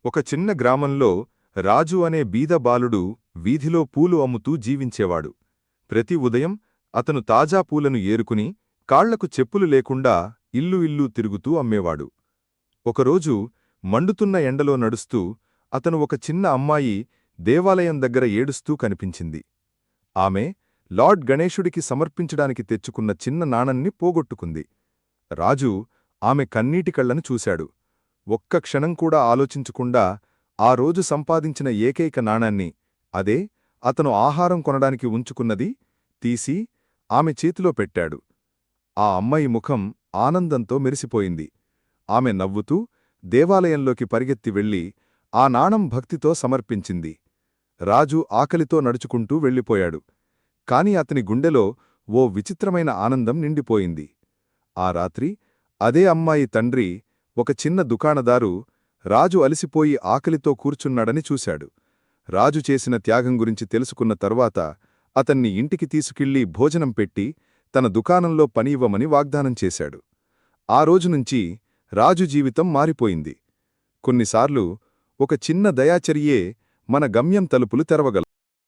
ఒక చిన్న గ్రామంలో రాజు అనే బీద బాలుడు వీధిలో పూలు అమ్ముతూ జీవించేవాడు. ప్రతి ఉదయం అతను తాజా పూలను ఏరుకుని కాళ్లకు చెప్పులు లేకుండా ఇల్లు ఇల్లూ తిరుగుతూ అమ్మేవాడు. ఒకరోజు మండుతున్న ఎండలో నడుస్తూ అతను ఒక చిన్న అమ్మాయి దేవాలయం దగ్గర ఏడుస్తూ కనిపించింది. ఆమె లార్డ్ గణేశుడికి సమర్పించడానికి తెచ్చుకున్న చిన్న నాణన్ని పోగొట్టుకుంది. రాజు ఆమె కన్నీటి కళ్లను చూశాడు. ఒక్క క్షణం కూడా ఆలోచించకుండా ఆ రోజు సంపాదించిన ఏకైక నాణాన్ని, అదే అతను ఆహారం కొనడానికి ఉంచుకున్నది, తీసి ఆమె చేతిలో పెట్టాడు. ఆ అమ్మాయి ముఖం ఆనందంతో మెరిసిపోయింది. ఆమె నవ్వుతూ దేవాలయంలోకి పరిగెత్తి వెళ్ళి ఆ నాణం భక్తితో సమర్పించింది. రాజు ఆకలితో నడుచుకుంటూ వెళ్ళిపోయాడు. కాని అతని గుండెలో ఓ విచిత్రమైన ఆనందం నిండిపోయింది. ఆ రాత్రి అదే అమ్మాయి తండ్రి, ఒక చిన్న దుకాణదారు, రాజు అలిసిపోయి ఆకలితో కూర్చున్నాడని చూశాడు. రాజు చేసిన త్యాగం గురించి తెలుసుకున్న తరువాత అతన్ని ఇంటికి తీసుకెళ్లి భోజనం పెట్టి తన దుకాణంలో పని ఇవ్వమని వాగ్దానం చేశాడు. ఆ రోజునుంచి రాజు జీవితం మారిపోయింది. కొన్నిసార్లు ఒక చిన్న దయాచర్యే మన గమ్యం తలుపులు తెరవగలదు.